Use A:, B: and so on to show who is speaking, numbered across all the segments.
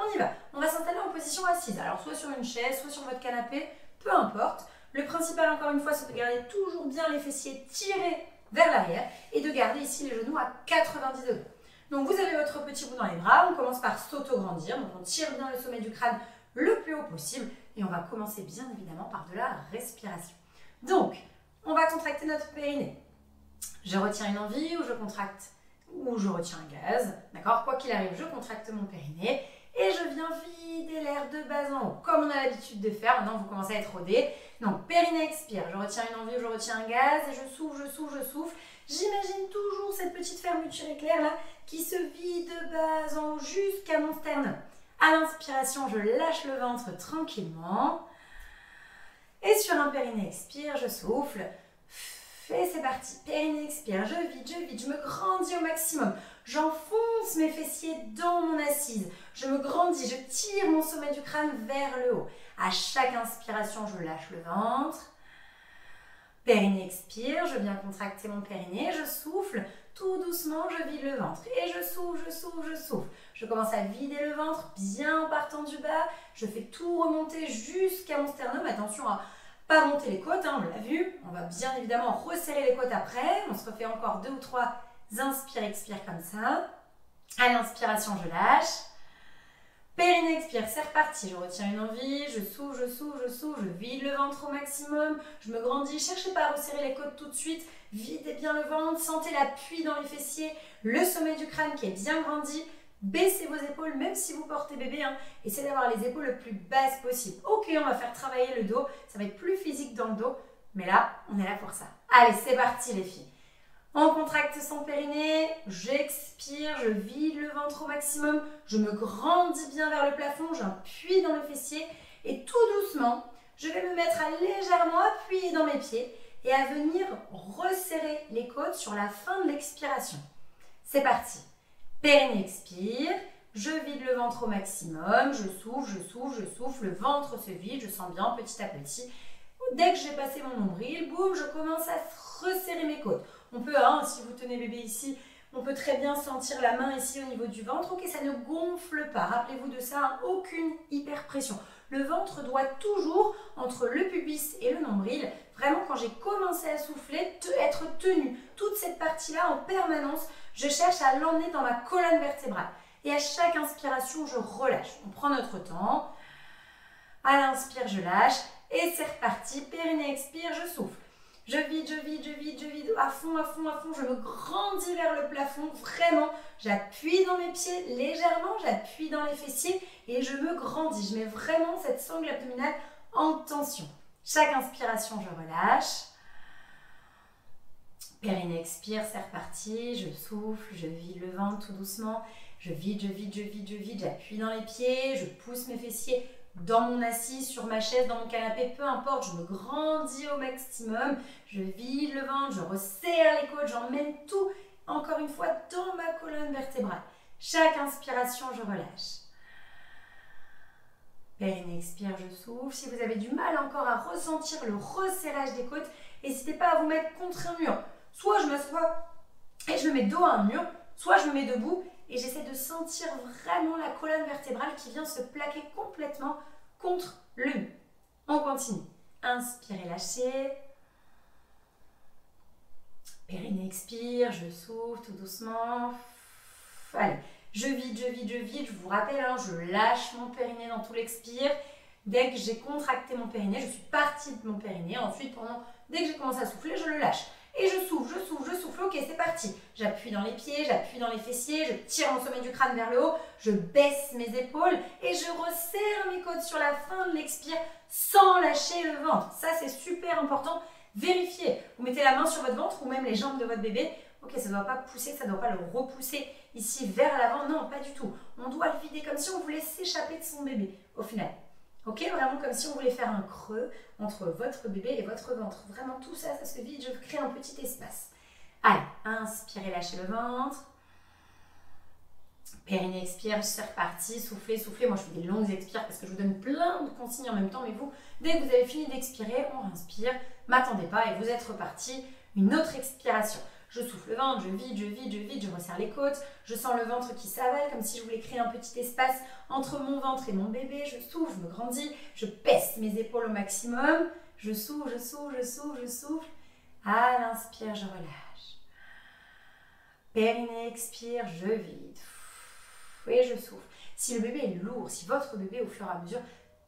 A: on y va. On va s'installer en position assise. Alors soit sur une chaise, soit sur votre canapé, peu importe. Le principal, encore une fois, c'est de garder toujours bien les fessiers tirés vers l'arrière et de garder ici les genoux à 90 degrés. Donc vous avez votre petit bout dans les bras, on commence par s'auto-grandir, donc on tire bien le sommet du crâne le plus haut possible et on va commencer bien évidemment par de la respiration. Donc, on va contracter notre périnée. Je retiens une envie ou je contracte ou je retiens un gaz, d'accord? Quoi qu'il arrive, je contracte mon périnée et je viens vider l'air de bas en haut, comme on a l'habitude de faire. Maintenant, vous commencez à être rodé. Donc, périnée expire, je retiens une envie ou je retiens un gaz et je souffle, je souffle, je souffle. J'imagine toujours cette petite fermeture éclair là qui se vide de bas en haut jusqu'à mon sternum. À l'inspiration, je lâche le ventre tranquillement. Et sur un périnée expire, je souffle. Et c'est parti. Périnée expire, je vide, je me grandis au maximum. J'enfonce mes fessiers dans mon assise. Je me grandis, je tire mon sommet du crâne vers le haut. À chaque inspiration, je lâche le ventre. Périnée expire, je viens contracter mon périnée, je souffle. Tout doucement, je vide le ventre. Et je souffle, je souffle, je souffle. Je commence à vider le ventre bien en partant du bas. Je fais tout remonter jusqu'à mon sternum. Attention à pas monter les côtes, hein, on l'a vu. On va bien évidemment resserrer les côtes après. On se refait encore 2 ou 3 inspire, expire comme ça. À l'inspiration, je lâche. Périnée expire, c'est reparti. Je retiens une envie, je souffle, je souffle, je souffle. Je vide le ventre au maximum. Je me grandis. Cherchez pas à resserrer les côtes tout de suite. Videz bien le ventre. Sentez l'appui dans les fessiers. Le sommet du crâne qui est bien grandi. Baissez vos épaules, même si vous portez bébé, hein. Essayez d'avoir les épaules le plus basses possible. Ok, on va faire travailler le dos, ça va être plus physique dans le dos, mais là, on est là pour ça. Allez, c'est parti les filles. On contracte son périnée, j'expire, je vide le ventre au maximum, je me grandis bien vers le plafond, j'appuie dans le fessier et tout doucement, je vais me mettre à légèrement appuyer dans mes pieds et à venir resserrer les côtes sur la fin de l'expiration. C'est parti. Périnée expire, je vide le ventre au maximum, je souffle, je souffle, je souffle, le ventre se vide, je sens bien petit à petit. Dès que j'ai passé mon nombril, boum, je commence à resserrer mes côtes. On peut, hein, si vous tenez bébé ici, on peut très bien sentir la main ici au niveau du ventre. Ok, ça ne gonfle pas, rappelez-vous de ça, hein, aucune hyperpression. Le ventre doit toujours, entre le pubis et le nombril, vraiment quand j'ai commencé à souffler, être tenu. Toute cette partie-là en permanence, je cherche à l'emmener dans ma colonne vertébrale. Et à chaque inspiration, je relâche. On prend notre temps. À l'inspire, je lâche. Et c'est reparti. Périnée expire, je souffle. Je vide, je vide, je vide, je vide. À fond, à fond, à fond. Je me grandis vers le plafond. Vraiment, j'appuie dans mes pieds légèrement. J'appuie dans les fessiers. Et je me grandis. Je mets vraiment cette sangle abdominale en tension. Chaque inspiration, je relâche. Périnée expire, c'est reparti, je souffle, je vide le ventre tout doucement, je vide, je vide, je vide, je vide, j'appuie dans les pieds, je pousse mes fessiers dans mon assise, sur ma chaise, dans mon canapé, peu importe, je me grandis au maximum, je vide le ventre, je resserre les côtes, j'emmène tout, encore une fois, dans ma colonne vertébrale. Chaque inspiration, je relâche. Périnée expire, je souffle. Si vous avez du mal encore à ressentir le resserrage des côtes, n'hésitez pas à vous mettre contre un mur. Soit je m'assois et je me mets dos à un mur, soit je me mets debout et j'essaie de sentir vraiment la colonne vertébrale qui vient se plaquer complètement contre le mur. On continue. Inspirez, lâchez. Périnée expire, je souffle tout doucement. Allez, je vide, je vide, je vide. Je vous rappelle, hein, je lâche mon périnée dans tout l'expire. Dès que j'ai contracté mon périnée, je suis partie de mon périnée. Ensuite, dès que j'ai commencé à souffler, je le lâche. Et je souffle, je souffle, je souffle. Ok, c'est parti. J'appuie dans les pieds, j'appuie dans les fessiers, je tire mon sommet du crâne vers le haut, je baisse mes épaules et je resserre mes côtes sur la fin de l'expire sans lâcher le ventre. Ça, c'est super important. Vérifiez. Vous mettez la main sur votre ventre ou même les jambes de votre bébé. Ok, ça ne doit pas pousser, ça ne doit pas le repousser ici vers l'avant. Non, pas du tout. On doit le vider comme si on voulait s'échapper de son bébé au final. Ok, vraiment comme si on voulait faire un creux entre votre bébé et votre ventre. Vraiment tout ça, ça se vide, je crée un petit espace. Allez, inspirez, lâchez le ventre. Périnée expire, c'est reparti, soufflez, soufflez. Moi je fais des longues expires parce que je vous donne plein de consignes en même temps. Mais vous, dès que vous avez fini d'expirer, on inspire. M'attendez pas et vous êtes reparti. Une autre expiration. Je souffle le ventre, je vide, je vide, je vide, je resserre les côtes. Je sens le ventre qui s'avale comme si je voulais créer un petit espace entre mon ventre et mon bébé. Je souffle, je me grandis, je baisse mes épaules au maximum. Je souffle, je souffle, je souffle, je souffle. À l'inspire, je relâche. Périnée, expire, je vide. Et je souffle. Si le bébé est lourd, si votre bébé au fur et à mesure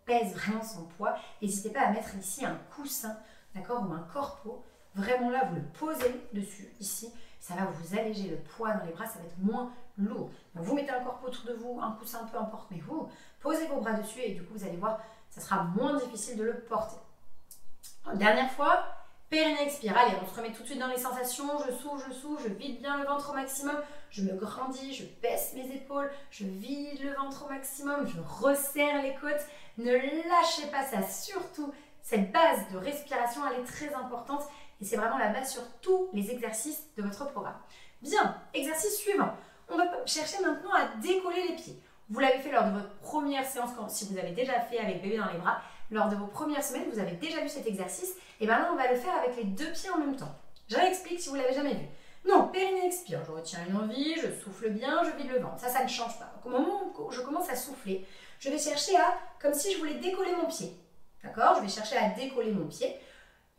A: pèse vraiment son poids, n'hésitez pas à mettre ici un coussin, d'accord, ou un corpo. Vraiment là, vous le posez dessus, ici. Ça va vous alléger le poids dans les bras, ça va être moins lourd. Donc vous mettez un corpo autour de vous, un coussin, peu importe, mais vous posez vos bras dessus et du coup, vous allez voir, ça sera moins difficile de le porter. Dernière fois, périnée, expire. Allez, on se remet tout de suite dans les sensations. Je souffle, je vide bien le ventre au maximum. Je me grandis, je baisse mes épaules, je vide le ventre au maximum, je resserre les côtes. Ne lâchez pas ça, surtout cette base de respiration, elle est très importante et c'est vraiment la base sur tous les exercices de votre programme. Bien, exercice suivant. On va chercher maintenant à décoller les pieds. Vous l'avez fait lors de votre première séance, si vous avez déjà fait avec bébé dans les bras, lors de vos premières semaines, vous avez déjà vu cet exercice. Et bien là, on va le faire avec les deux pieds en même temps. Je réexplique si vous ne l'avez jamais vu. Non, périnée, expire. Je retiens une envie, je souffle bien, je vide le ventre. Ça ne change pas. Donc, au moment où je commence à souffler, je vais chercher à, comme si je voulais décoller mon pied. D'accord? Je vais chercher à décoller mon pied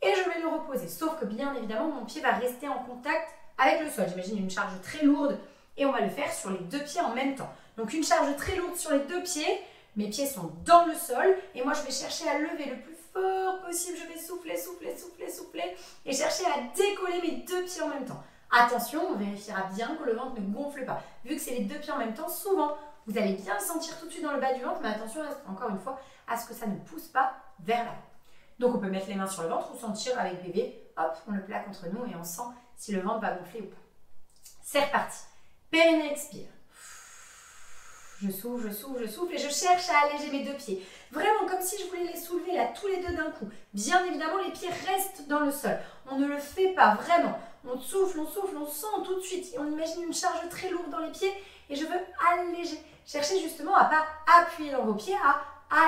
A: et je vais le reposer. Sauf que bien évidemment, mon pied va rester en contact avec le sol. J'imagine une charge très lourde et on va le faire sur les deux pieds en même temps. Donc une charge très lourde sur les deux pieds. Mes pieds sont dans le sol et moi je vais chercher à lever le plus fort possible. Je vais souffler, souffler, souffler, souffler et chercher à décoller mes deux pieds en même temps. Attention, on vérifiera bien que le ventre ne gonfle pas. Vu que c'est les deux pieds en même temps, souvent, vous allez bien le sentir tout de suite dans le bas du ventre, mais attention, encore une fois, à ce que ça ne pousse pas vers l'avant. Donc, on peut mettre les mains sur le ventre ou sentir avec bébé, hop, on le plaque contre nous et on sent si le ventre va gonfler ou pas. C'est reparti. Périnée, expire. Je souffle, je souffle, je souffle et je cherche à alléger mes deux pieds. Vraiment comme si je voulais les soulever là tous les deux d'un coup. Bien évidemment, les pieds restent dans le sol. On ne le fait pas vraiment. On souffle, on souffle, on sent tout de suite. On imagine une charge très lourde dans les pieds et je veux alléger. Cherchez justement à ne pas appuyer dans vos pieds, à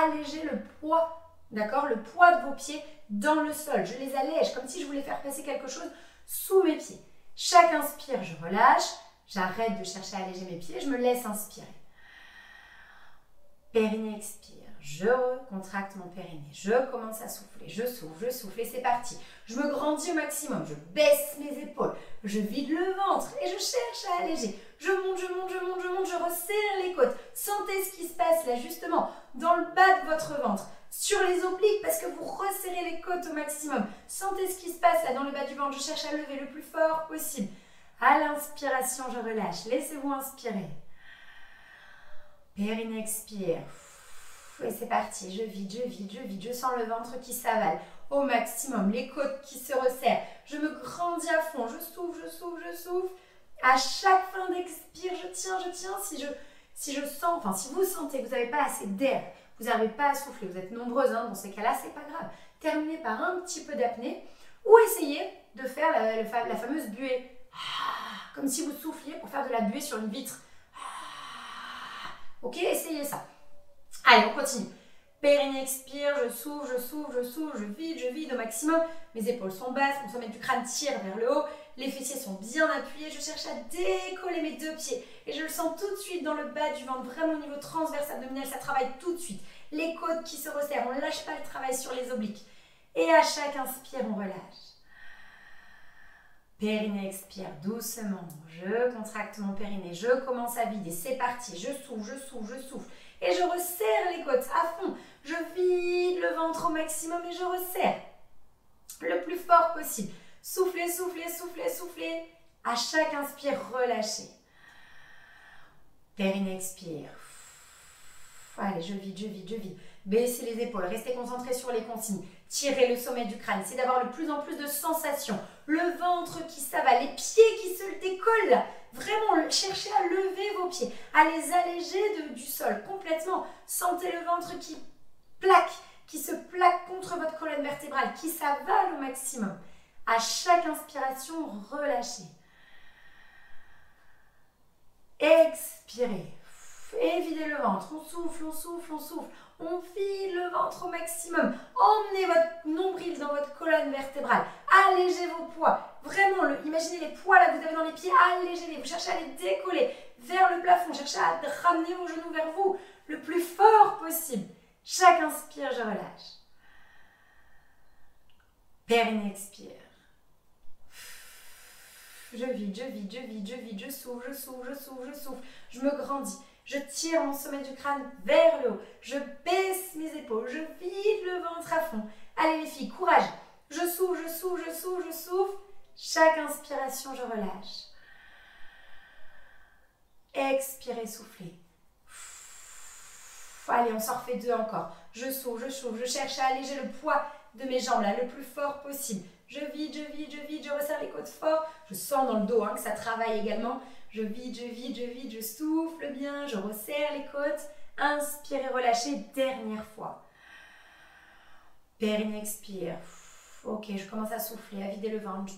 A: alléger le poids, d'accord, le poids de vos pieds dans le sol. Je les allège comme si je voulais faire passer quelque chose sous mes pieds. Chaque inspire, je relâche. J'arrête de chercher à alléger mes pieds. Je me laisse inspirer. Périnée, expire. Je recontracte mon périnée. Je commence à souffler. Je souffle et c'est parti. Je me grandis au maximum. Je baisse mes épaules. Je vide le ventre et je cherche à alléger. Je monte, je monte, je monte, je monte. Je resserre les côtes. Sentez ce qui se passe là justement dans le bas de votre ventre. Sur les obliques parce que vous resserrez les côtes au maximum. Sentez ce qui se passe là dans le bas du ventre. Je cherche à lever le plus fort possible. À l'inspiration, je relâche. Laissez-vous inspirer. Périnée, expire. Et c'est parti. Je vide, je vide, je vide. Je sens le ventre qui s'avale au maximum. Les côtes qui se resserrent. Je me grandis à fond. Je souffle, je souffle, je souffle. À chaque fin d'expire, je tiens, je tiens. Si je sens, enfin si vous sentez que vous n'avez pas assez d'air, vous n'arrivez pas à souffler, vous êtes nombreuses, hein, dans ces cas-là, c'est pas grave. Terminez par un petit peu d'apnée ou essayez de faire la fameuse buée. Comme si vous souffliez pour faire de la buée sur une vitre. Ok, essayez ça. Allez, on continue. Périnée, expire, je souffle, je souffle, je souffle, je vide au maximum. Mes épaules sont basses, mon sommet du crâne tire vers le haut. Les fessiers sont bien appuyés. Je cherche à décoller mes deux pieds. Et je le sens tout de suite dans le bas du ventre, vraiment au niveau transverse abdominal. Ça travaille tout de suite. Les côtes qui se resserrent. On ne lâche pas le travail sur les obliques. Et à chaque inspire, on relâche. Périnée, expire doucement. Je contracte mon périnée. Je commence à vider. C'est parti. Je souffle, je souffle, je souffle. Et je resserre les côtes à fond. Je vide le ventre au maximum et je resserre le plus fort possible. Soufflez, soufflez, soufflez, soufflez. À chaque inspire, relâchez. Périnée, expire. Allez, je vide, je vide, je vide. Baissez les épaules, restez concentrés sur les consignes. Tirez le sommet du crâne. C'est d'avoir de plus en plus de sensations. Le ventre qui s'avale, les pieds qui se décollent. Vraiment, cherchez à lever vos pieds, à les alléger du sol complètement. Sentez le ventre qui se plaque contre votre colonne vertébrale, qui s'avale au maximum. À chaque inspiration, relâchez. Expirez. Et videz le ventre, on souffle, on souffle, on souffle. On vide le ventre au maximum. Emmenez votre nombril dans votre colonne vertébrale. Allégez vos poids. Vraiment, imaginez les poids là que vous avez dans les pieds, allégez-les. Vous cherchez à les décoller vers le plafond. Cherchez à ramener vos genoux vers vous le plus fort possible. Chaque inspire, je relâche. Périnée expire. Je vide, je vide, je vide, je vide, je souffle, je souffle, je souffle, je souffle. Je me grandis. Je tire mon sommet du crâne vers le haut. Je baisse mes épaules. Je vide le ventre à fond. Allez les filles, courage. Je souffle, je souffle, je souffle, je souffle. Chaque inspiration, je relâche. Expirez, soufflez. Allez, on s'en refait 2 encore. Je souffle, je souffle. Je cherche à alléger le poids de mes jambes là le plus fort possible. Je vide, je vide, je vide. Je resserre les côtes fort. Je sens dans le dos que ça travaille également. Je vide, je vide, je vide. Je souffle bien. Je resserre les côtes. Inspirez, relâchez. Dernière fois. Périnée expire. Ok, je commence à souffler, à vider le ventre.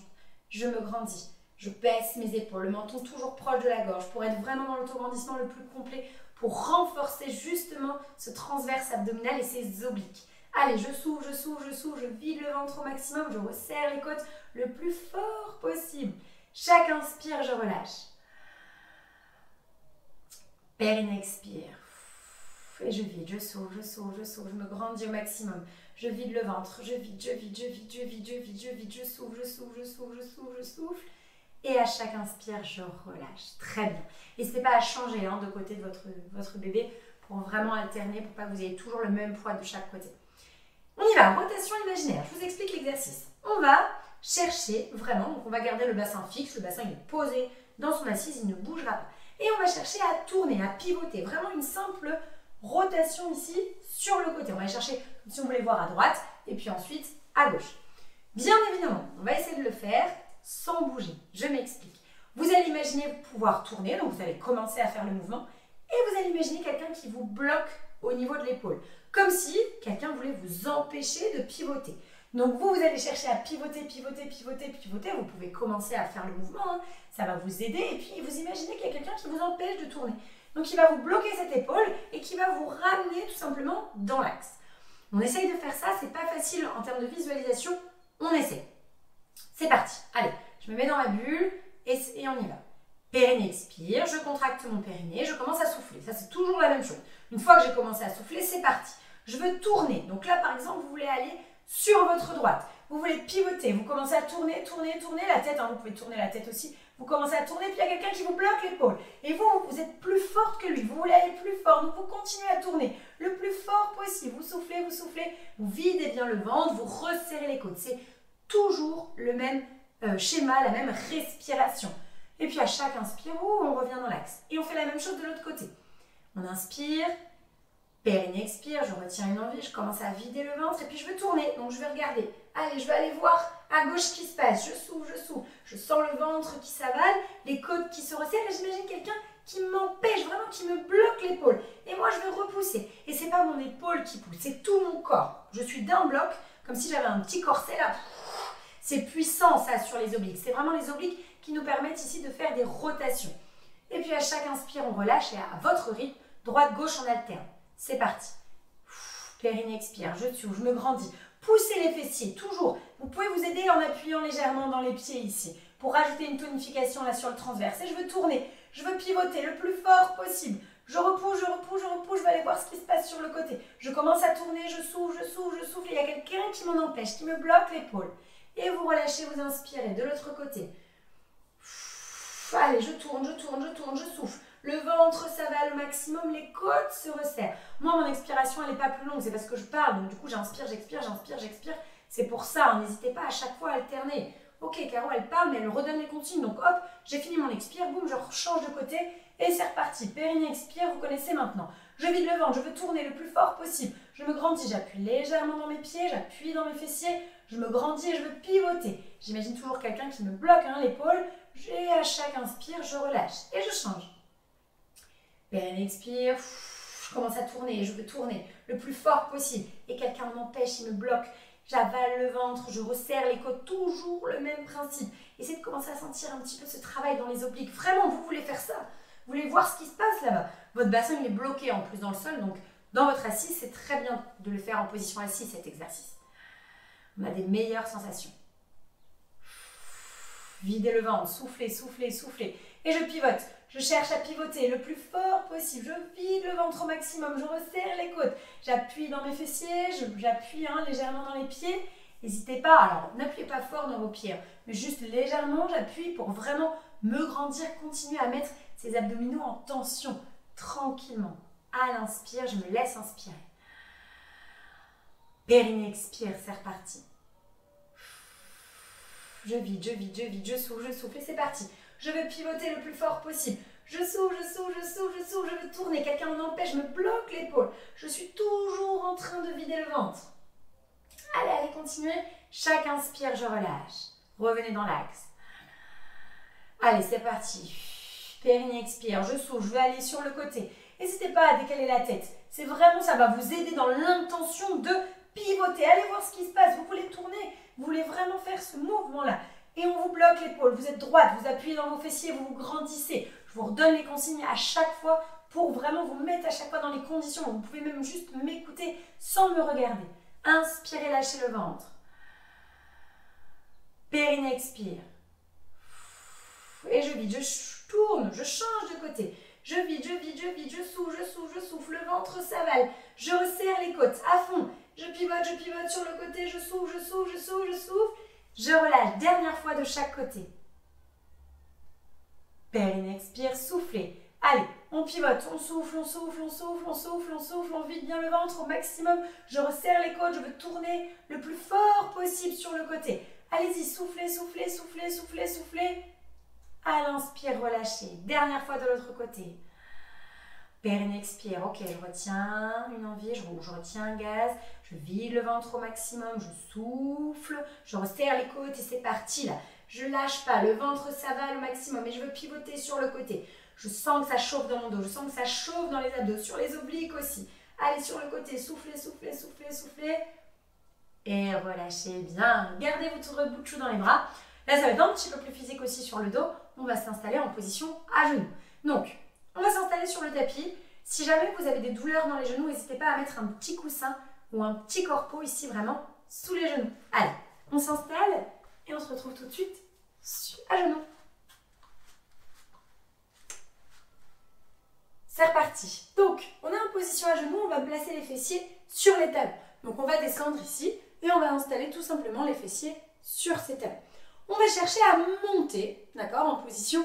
A: Je me grandis. Je baisse mes épaules. Le menton toujours proche de la gorge pour être vraiment dans l'autograndissement le plus complet, pour renforcer justement ce transverse abdominal et ses obliques. Allez, je souffle, je souffle, je souffle, je vide le ventre au maximum, je resserre les côtes le plus fort possible. Chaque inspire, je relâche. Périnée expire. Et je vide, je souffle, je souffle, je souffle, je me grandis au maximum. Je vide le ventre, je vide, je vide, je vide, je vide, je vide, je vide, je souffle, je souffle, je souffle, je souffle, je souffle. Et à chaque inspire, je relâche. Très bien. N'hésitez pas à changer de côté de votre bébé pour vraiment alterner, pour pas que vous ayez toujours le même poids de chaque côté. On y va, rotation imaginaire. Je vous explique l'exercice. On va chercher vraiment, donc on va garder le bassin fixe, le bassin il est posé dans son assise, il ne bougera pas. Et on va chercher à tourner, à pivoter, vraiment une simple rotation ici sur le côté. On va aller chercher, comme si on voulait voir à droite, et puis ensuite à gauche. Bien évidemment, on va essayer de le faire sans bouger. Je m'explique. Vous allez imaginer pouvoir tourner, donc vous allez commencer à faire le mouvement, et vous allez imaginer quelqu'un qui vous bloque au niveau de l'épaule, comme si quelqu'un voulait vous empêcher de pivoter. Donc vous allez chercher à pivoter, pivoter, pivoter, pivoter. Vous pouvez commencer à faire le mouvement, ça va vous aider, et puis vous imaginez qu'il y a quelqu'un qui vous empêche de tourner. Donc il va vous bloquer cette épaule et qui va vous ramener tout simplement dans l'axe. On essaye de faire ça, c'est pas facile en termes de visualisation, on essaie. C'est parti, allez, je me mets dans ma bulle et on y va. Périnée expire, je contracte mon périnée, je commence à souffler. Ça, c'est toujours la même chose. Une fois que j'ai commencé à souffler, c'est parti. Je veux tourner. Donc là, par exemple, vous voulez aller sur votre droite. Vous voulez pivoter. Vous commencez à tourner, tourner, tourner la tête. Vous pouvez tourner la tête aussi. Vous commencez à tourner, puis il y a quelqu'un qui vous bloque l'épaule. Et vous êtes plus forte que lui. Vous voulez aller plus fort. Donc, vous continuez à tourner le plus fort possible. Vous soufflez, vous videz bien le ventre, vous resserrez les côtes. C'est toujours le même schéma, la même respiration. Et puis à chaque inspire, on revient dans l'axe. Et on fait la même chose de l'autre côté. On inspire, périnée expire, je retiens une envie, je commence à vider le ventre et puis je veux tourner. Donc je vais regarder. Allez, je vais aller voir à gauche ce qui se passe. Je souffle, je souffle. Je sens le ventre qui s'avale, les côtes qui se resserrent et j'imagine quelqu'un qui m'empêche, vraiment qui me bloque l'épaule. Et moi, je vais repousser. Et c'est pas mon épaule qui pousse, c'est tout mon corps. Je suis d'un bloc, comme si j'avais un petit corset là. C'est puissant ça sur les obliques. C'est vraiment les obliques qui nous permettent ici de faire des rotations. Et puis à chaque inspire, on relâche et à votre rythme, droite-gauche, on alterne. C'est parti. Périnée expire, je me grandis. Poussez les fessiers, toujours. Vous pouvez vous aider en appuyant légèrement dans les pieds ici pour rajouter une tonification là sur le transverse. Et je veux tourner, je veux pivoter le plus fort possible. Je repousse, je repousse, je repousse, je vais aller voir ce qui se passe sur le côté. Je commence à tourner, je souffle, je souffle, je souffle. Et il y a quelqu'un qui m'en empêche, qui me bloque l'épaule. Et vous relâchez, vous inspirez de l'autre côté. Allez, je tourne, je tourne, je tourne, je souffle. Le ventre s'avale au maximum, les côtes se resserrent. Moi, mon expiration, elle n'est pas plus longue, c'est parce que je parle. Donc, du coup, j'inspire, j'expire, j'inspire, j'expire. C'est pour ça, n'hésitez pas à chaque fois à alterner. Ok, Caro, elle parle, mais elle redonne les consignes. Donc, hop, j'ai fini mon expire, boum, je change de côté et c'est reparti. Périnée expire, vous connaissez maintenant. Je vide le ventre, je veux tourner le plus fort possible. Je me grandis, j'appuie légèrement dans mes pieds, j'appuie dans mes fessiers. Je me grandis et je veux pivoter. J'imagine toujours quelqu'un qui me bloque l'épaule. Et à chaque inspire, je relâche et je change. Périnée expire, je commence à tourner, je veux tourner le plus fort possible. Et quelqu'un m'empêche, il me bloque. J'avale le ventre, je resserre les côtes, toujours le même principe. Essayez de commencer à sentir un petit peu ce travail dans les obliques. Vraiment, vous voulez faire ça. Vous voulez voir ce qui se passe là-bas. Votre bassin, il est bloqué en plus dans le sol, donc dans votre assise, c'est très bien de le faire en position assise, cet exercice. On a des meilleures sensations. Videz le ventre, soufflez, soufflez, soufflez. Et je pivote. Je cherche à pivoter le plus fort possible. Je vide le ventre au maximum. Je resserre les côtes. J'appuie dans mes fessiers. J'appuie légèrement dans les pieds. N'hésitez pas. Alors, n'appuyez pas fort dans vos pieds. Mais juste légèrement, j'appuie pour vraiment me grandir. Continuer à mettre ces abdominaux en tension. Tranquillement. À l'inspire, je me laisse inspirer. Périnée expire. C'est reparti. Je vide, je vide, je vide, je souffle et c'est parti. Je veux pivoter le plus fort possible. Je souffle, je souffle, je souffle, je souffle, je veux tourner. Quelqu'un m'en empêche, je me bloque l'épaule. Je suis toujours en train de vider le ventre. Allez, allez, continuez. Chaque inspire, je relâche. Revenez dans l'axe. Allez, c'est parti. Périnée expire, je souffle, je vais aller sur le côté. N'hésitez pas à décaler la tête. C'est vraiment, ça va vous aider dans l'intention de pivoter. Allez voir ce qui se passe. Vous voulez tourner. Vous voulez vraiment faire ce mouvement-là. Et on vous bloque l'épaule. Vous êtes droite, vous appuyez dans vos fessiers, vous vous grandissez. Je vous redonne les consignes à chaque fois pour vraiment vous mettre à chaque fois dans les conditions. Vous pouvez même juste m'écouter sans me regarder. Inspirez, lâchez le ventre. Périnée expire. Et je vide, je tourne, je change de côté. Je vide, je vide, je vide, je souffle, je souffle, je souffle. Le ventre s'avale. Je resserre les côtes à fond. Je pivote sur le côté. Je souffle, je souffle, je souffle, je souffle. Je relâche. Dernière fois de chaque côté. Périnée expire, soufflez. Allez, on pivote, on souffle, on souffle, on souffle, on souffle, on souffle. On vide bien le ventre au maximum. Je resserre les côtes. Je veux tourner le plus fort possible sur le côté. Allez-y, soufflez, soufflez, soufflez, soufflez, soufflez. À l'inspire, relâchez. Dernière fois de l'autre côté. Périnée expire. Ok, je retiens une envie, je retiens un gaz. Je vide le ventre au maximum. Je souffle. Je resserre les côtes et c'est parti là. Je lâche pas. Le ventre s'avale au maximum et je veux pivoter sur le côté. Je sens que ça chauffe dans mon dos. Je sens que ça chauffe dans les abdos, sur les obliques aussi. Allez sur le côté. Soufflez, soufflez, soufflez, soufflez. Et relâchez bien. Gardez votre bout de chou dans les bras. Là, ça va être un petit peu plus physique aussi sur le dos. On va s'installer en position à genoux. Donc, on va s'installer sur le tapis. Si jamais vous avez des douleurs dans les genoux, n'hésitez pas à mettre un petit coussin ou un petit corpo ici vraiment sous les genoux. Allez, on s'installe et on se retrouve tout de suite à genoux. C'est reparti. Donc, on est en position à genoux, on va placer les fessiers sur les tables. Donc, on va descendre ici et on va installer tout simplement les fessiers sur ces tables. On va chercher à monter, d'accord, en position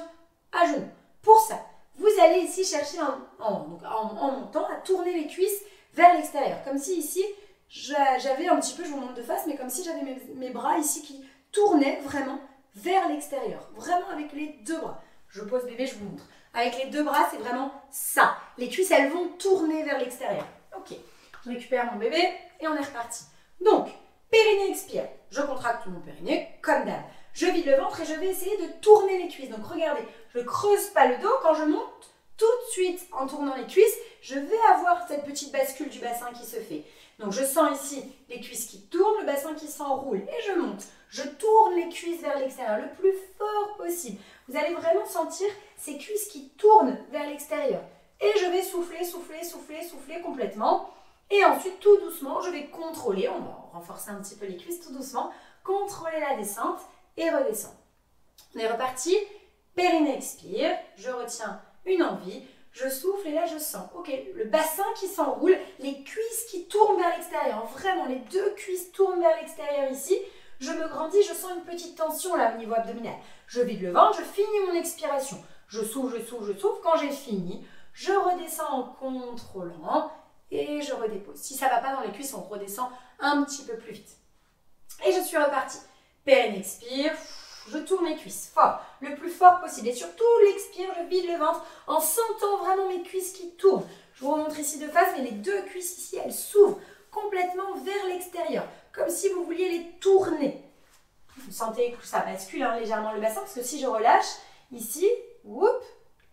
A: à genoux. Pour ça, vous allez ici chercher en montant à tourner les cuisses vers l'extérieur. Comme si ici, j'avais un petit peu, je vous montre de face, mais comme si j'avais mes bras ici qui tournaient vraiment vers l'extérieur. Vraiment avec les deux bras. Je pose bébé, je vous montre. Avec les deux bras, c'est vraiment ça. Les cuisses, elles vont tourner vers l'extérieur. Ok, je récupère mon bébé et on est reparti. Donc, périnée expire. Je contracte mon périnée comme d'hab. Je vide le ventre et je vais essayer de tourner les cuisses. Donc regardez, je ne creuse pas le dos. Quand je monte, tout de suite en tournant les cuisses, je vais avoir cette petite bascule du bassin qui se fait. Donc je sens ici les cuisses qui tournent, le bassin qui s'enroule et je monte. Je tourne les cuisses vers l'extérieur le plus fort possible. Vous allez vraiment sentir ces cuisses qui tournent vers l'extérieur. Et je vais souffler, souffler, souffler, souffler complètement. Et ensuite, tout doucement, je vais contrôler. On va renforcer un petit peu les cuisses tout doucement. Contrôler la descente. Et redescend. On est reparti. Périnée expire. Je retiens une envie. Je souffle et là je sens. Ok, le bassin qui s'enroule, les cuisses qui tournent vers l'extérieur. Vraiment, les deux cuisses tournent vers l'extérieur ici. Je me grandis, je sens une petite tension là au niveau abdominal. Je vide le ventre, je finis mon expiration. Je souffle, je souffle, je souffle. Quand j'ai fini, je redescends en contrôlant et je redépose. Si ça ne va pas dans les cuisses, on redescend un petit peu plus vite. Et je suis repartie. Périnée expire, je tourne les cuisses fort, le plus fort possible. Et surtout, l'expire, je vide le ventre en sentant vraiment mes cuisses qui tournent. Je vous remontre ici de face, mais les deux cuisses ici, elles s'ouvrent complètement vers l'extérieur, comme si vous vouliez les tourner. Vous sentez que ça bascule légèrement le bassin, parce que si je relâche, ici, whoop,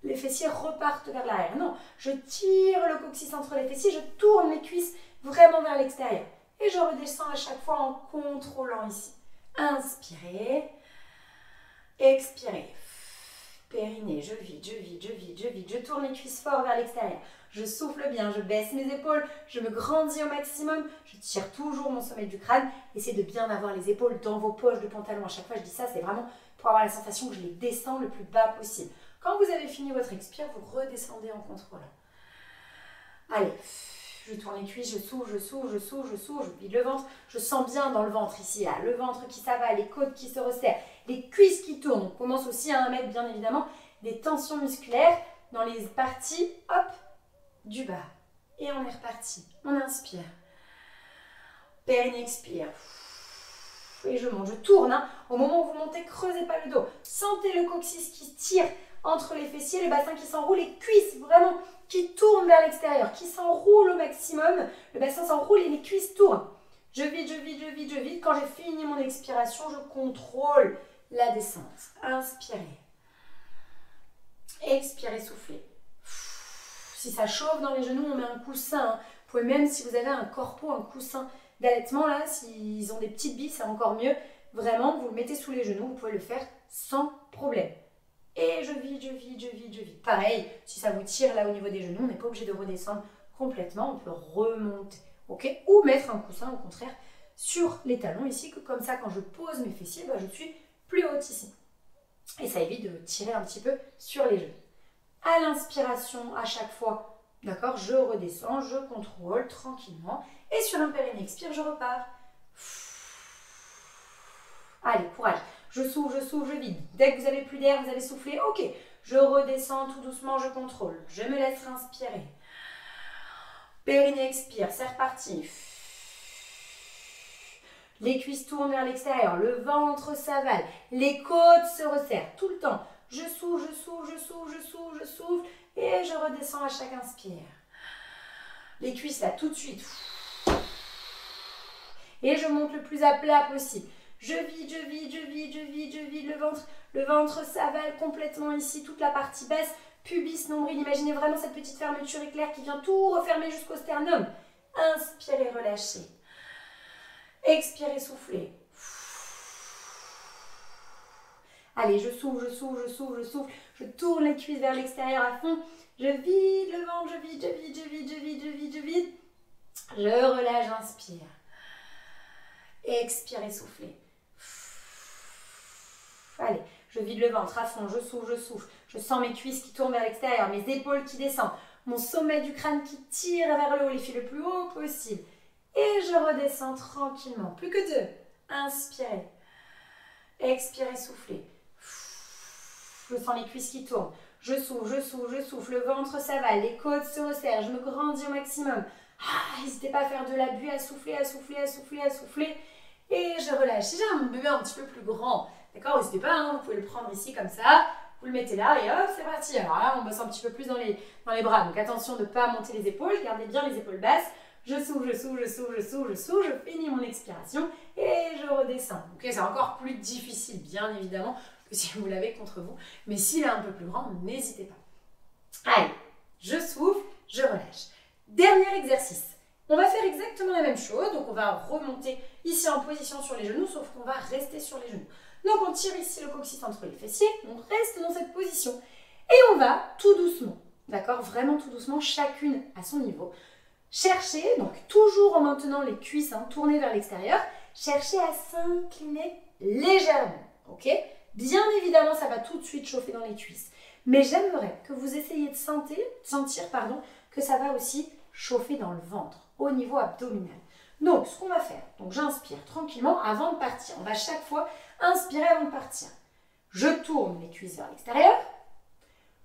A: les fessiers repartent vers l'arrière. Non, je tire le coccyx entre les fessiers, je tourne les cuisses vraiment vers l'extérieur. Et je redescends à chaque fois en contrôlant ici. Inspirez, expirez. Périnée, je vide, je vide, je vide, je vide. Je tourne les cuisses fort vers l'extérieur. Je souffle bien, je baisse mes épaules, je me grandis au maximum. Je tire toujours mon sommet du crâne. Essayez de bien avoir les épaules dans vos poches de pantalon. À chaque fois, je dis ça, c'est vraiment pour avoir la sensation que je les descends le plus bas possible. Quand vous avez fini votre expire, vous redescendez en contrôle. Allez, je tourne les cuisses, je souffle, je souffle, je souffle, je souffle, je vide le ventre. Je sens bien dans le ventre ici, là, le ventre qui s'avale, les côtes qui se resserrent, les cuisses qui tournent. On commence aussi à mettre bien évidemment des tensions musculaires dans les parties, hop, du bas. Et on est reparti. On inspire. Périnée expire. Et je monte, je tourne. Hein. Au moment où vous montez, creusez pas le dos. Sentez le coccyx qui tire entre les fessiers, le bassin qui s'enroule, les cuisses vraiment qui tournent vers l'extérieur, qui s'enroulent au maximum. Le bassin s'enroule et les cuisses tournent. Je vide, je vide, je vide, je vide. Quand j'ai fini mon expiration, je contrôle la descente. Inspirez. Expirez, soufflez. Si ça chauffe dans les genoux, on met un coussin. Hein. Vous pouvez même, si vous avez un corpo, un coussin d'allaitement, là, s'ils ont des petites billes, c'est encore mieux. Vraiment, vous le mettez sous les genoux, vous pouvez le faire sans problème. Et je vide, je vide, je vide, je vide. Pareil, si ça vous tire là au niveau des genoux, on n'est pas obligé de redescendre complètement, on peut remonter. Ok, ou mettre un coussin au contraire sur les talons ici, que comme ça quand je pose mes fessiers, je suis plus haute ici. Et ça évite de tirer un petit peu sur les genoux. À l'inspiration, à chaque fois, d'accord, je redescends, je contrôle tranquillement. Et sur un périnée expire, je repars. Allez, courage. Je souffle, je vide. Dès que vous avez plus d'air, vous allez souffler. Ok, je redescends tout doucement, je contrôle. Je me laisse inspirer. Périnée expire, c'est reparti. Les cuisses tournent vers l'extérieur, le ventre s'avale, les côtes se resserrent tout le temps. Je souffle, je souffle, je souffle, je souffle, je souffle et je redescends à chaque inspire. Les cuisses là, tout de suite. Et je monte le plus à plat possible. Je vide, je vide, je vide, je vide, je vide le ventre. Le ventre s'avale complètement ici, toute la partie basse, pubis, nombril. Imaginez vraiment cette petite fermeture éclair qui vient tout refermer jusqu'au sternum. Inspirez, relâchez. Expirez, soufflez. Allez, je souffle, je souffle, je souffle, je souffle. Je tourne les cuisses vers l'extérieur à fond. Je vide le ventre, je vide, je vide, je vide, je vide, je vide, je vide. Je relâche, j'inspire. Expirez, soufflez. Allez, je vide le ventre à fond, je souffle, je souffle. Je sens mes cuisses qui tournent vers l'extérieur, mes épaules qui descendent, mon sommet du crâne qui tire vers le haut, les fils le plus haut possible. Et je redescends tranquillement. Plus que deux. Inspirez. Expirez, soufflez. Je sens les cuisses qui tournent. Je souffle, je souffle, je souffle. Le ventre s'avale, les côtes se resserrent. Je me grandis au maximum. N'hésitez pas à faire de l'abus, à souffler, à souffler, à souffler, à souffler. Et je relâche. Si j'ai un bébé un petit peu plus grand, d'accord, n'hésitez pas, hein, vous pouvez le prendre ici comme ça. Vous le mettez là et hop, c'est parti. Alors là, on bosse un petit peu plus dans les bras. Donc attention de ne pas monter les épaules. Gardez bien les épaules basses. Je souffle, je souffle, je souffle, je souffle, je souffle, je finis mon expiration et je redescends. Ok, c'est encore plus difficile, bien évidemment, que si vous l'avez contre vous. Mais s'il est un peu plus grand, n'hésitez pas. Allez, je souffle, je relâche. Dernier exercice. On va faire exactement la même chose. Donc, on va remonter ici en position sur les genoux, sauf qu'on va rester sur les genoux. Donc, on tire ici le coccyx entre les fessiers. On reste dans cette position. Et on va tout doucement, d'accord, vraiment tout doucement, chacune à son niveau. Cherchez, donc toujours en maintenant les cuisses tournées vers l'extérieur, cherchez à s'incliner légèrement, ok? Bien évidemment, ça va tout de suite chauffer dans les cuisses. Mais j'aimerais que vous essayiez de sentir que ça va aussi chauffer dans le ventre, au niveau abdominal. Donc, ce qu'on va faire, donc j'inspire tranquillement avant de partir. On va chaque fois inspirer avant de partir. Je tourne les cuisses vers l'extérieur,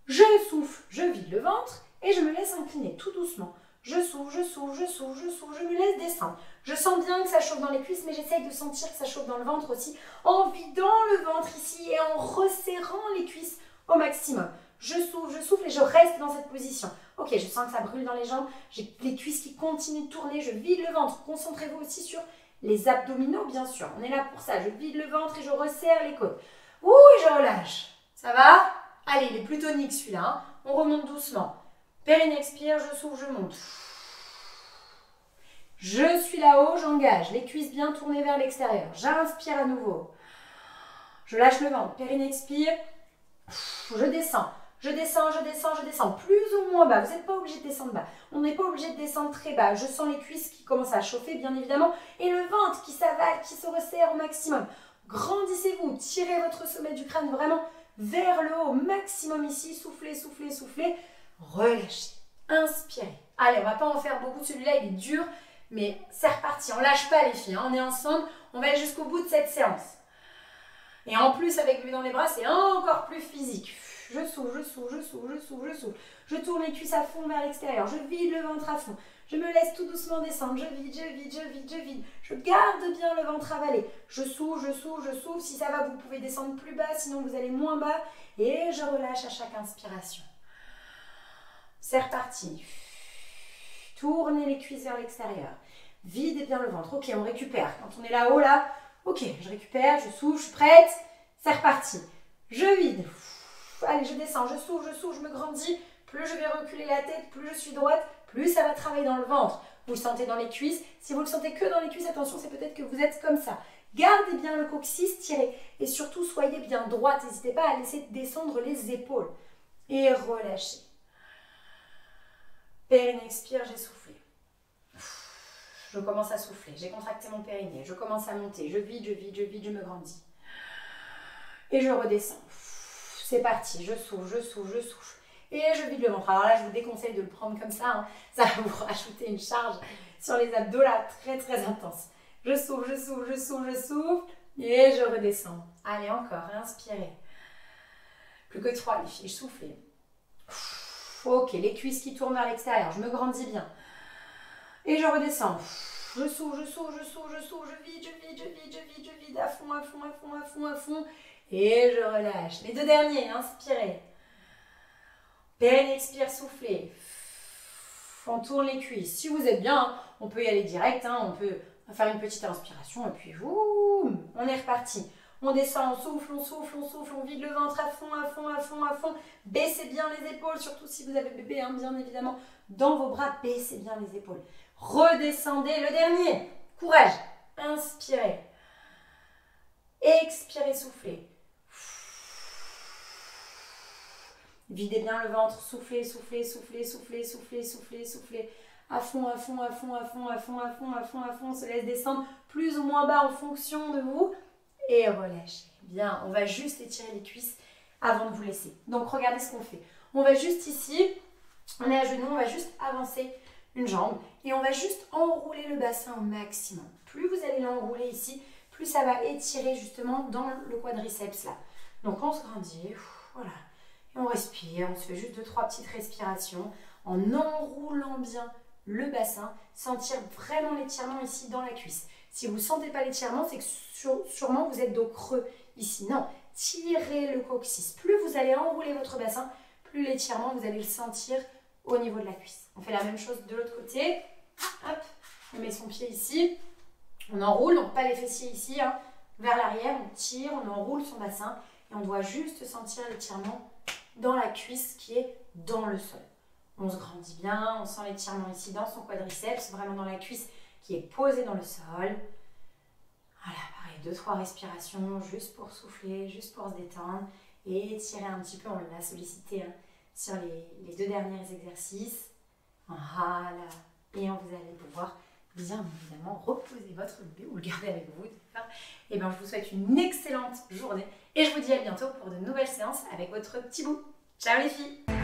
A: je souffle, je vide le ventre et je me laisse incliner tout doucement. Je souffle, je souffle, je souffle, je souffle, je me laisse descendre. Je sens bien que ça chauffe dans les cuisses, mais j'essaye de sentir que ça chauffe dans le ventre aussi, en vidant le ventre ici et en resserrant les cuisses au maximum. Je souffle et je reste dans cette position. Ok, je sens que ça brûle dans les jambes, j'ai les cuisses qui continuent de tourner, je vide le ventre. Concentrez-vous aussi sur les abdominaux, bien sûr. On est là pour ça. Je vide le ventre et je resserre les côtes. Ouh, et je relâche. Ça va? Allez, il est plus tonique celui-là. On remonte doucement. Périnée expire, je souffle, je monte. Je suis là-haut, j'engage. Les cuisses bien tournées vers l'extérieur. J'inspire à nouveau. Je lâche le ventre. Périnée expire. Je descends, je descends, je descends, je descends, plus ou moins bas. Vous n'êtes pas obligé de descendre bas. On n'est pas obligé de descendre très bas. Je sens les cuisses qui commencent à chauffer, bien évidemment, et le ventre qui s'avale, qui se resserre au maximum. Grandissez-vous, tirez votre sommet du crâne vraiment vers le haut, maximum ici. Soufflez, soufflez, soufflez. Relâchez. Inspirez. Allez, on ne va pas en faire beaucoup. Celui-là, il est dur, mais c'est reparti. On ne lâche pas les filles. On est ensemble. On va aller jusqu'au bout de cette séance. Et en plus, avec lui dans les bras, c'est encore plus physique. Je souffle, je souffle, je souffle, je souffle, je souffle. Je tourne les cuisses à fond vers l'extérieur. Je vide le ventre à fond. Je me laisse tout doucement descendre. Je vide, je vide, je vide, je vide. Je garde bien le ventre avalé. Je souffle, je souffle, je souffle. Si ça va, vous pouvez descendre plus bas. Sinon, vous allez moins bas. Et je relâche à chaque inspiration. C'est reparti. Tournez les cuisses vers l'extérieur. Videz bien le ventre. Ok, on récupère. Quand on est là-haut, là, ok, je récupère, je souffle, je suis prête. C'est reparti. Je vide. Allez, je descends, je souffle, je me grandis. Plus je vais reculer la tête, plus je suis droite, plus ça va travailler dans le ventre. Vous le sentez dans les cuisses. Si vous le sentez que dans les cuisses, attention, c'est peut-être que vous êtes comme ça. Gardez bien le coccyx tiré. Et surtout, soyez bien droite. N'hésitez pas à laisser descendre les épaules. Et relâchez. Périnée, expire, j'ai soufflé. Je commence à souffler. J'ai contracté mon périnée. Je commence à monter. Je vide, je vide, je vide, je me grandis. Et je redescends. C'est parti. Je souffle, je souffle, je souffle. Et je vide le ventre. Alors là, je vous déconseille de le prendre comme ça. Hein. Ça va vous rajouter une charge sur les abdos là, très très intense. Je souffle, je souffle, je souffle, je souffle. Et je redescends. Allez, encore. Inspirez. Plus que 3, les filles. Soufflez. Ok, les cuisses qui tournent vers l'extérieur. Je me grandis bien. Et je redescends. Je souffle, je souffle, je souffle, je souffle. Je vide, je vide, je vide, je vide, je vide. À fond, à fond, à fond, à fond, à fond. Et je relâche. Les 2 derniers. Inspirez. Périnée, expire, soufflez. On tourne les cuisses. Si vous êtes bien, on peut y aller direct. On peut faire une petite inspiration et puis on est reparti. On descend, on souffle, on souffle, on souffle, on vide le ventre à fond, à fond, à fond, à fond. Baissez bien les épaules, surtout si vous avez bébé, bien évidemment. Dans vos bras, baissez bien les épaules. Redescendez le dernier. Courage. Inspirez. Expirez, soufflez. Videz bien le ventre, soufflez, soufflez, soufflez, soufflez, soufflez, soufflez, soufflez. À fond, à fond, à fond, à fond, à fond, à fond, à fond, à fond. On se laisse descendre plus ou moins bas en fonction de vous. Et relâchez. Bien, on va juste étirer les cuisses avant de vous laisser. Donc, regardez ce qu'on fait. On va juste ici, on est à genoux, on va juste avancer une jambe. Et on va juste enrouler le bassin au maximum. Plus vous allez l'enrouler ici, plus ça va étirer justement dans le quadriceps là. Donc, on se grandit, voilà. Et on respire, on se fait juste 2-3 petites respirations en enroulant bien le bassin. Sentir vraiment l'étirement ici dans la cuisse. Si vous ne sentez pas l'étirement, c'est que sûrement vous êtes dos creux ici. Non, tirez le coccyx. Plus vous allez enrouler votre bassin, plus l'étirement, vous allez le sentir au niveau de la cuisse. On fait la même chose de l'autre côté. Hop, on met son pied ici. On enroule, donc pas les fessiers ici, vers l'arrière. On tire, on enroule son bassin. Et on doit juste sentir l'étirement dans la cuisse qui est dans le sol. On se grandit bien, on sent l'étirement ici dans son quadriceps, vraiment dans la cuisse qui est posée dans le sol. Voilà, pareil, 2-3 respirations juste pour souffler, juste pour se détendre et étirer un petit peu. On l'a sollicité sur les 2 derniers exercices. Voilà, et vous allez pouvoir bien évidemment reposer votre bébé ou le garder avec vous. Et bien, je vous souhaite une excellente journée et je vous dis à bientôt pour de nouvelles séances avec votre petit bout. Ciao les filles!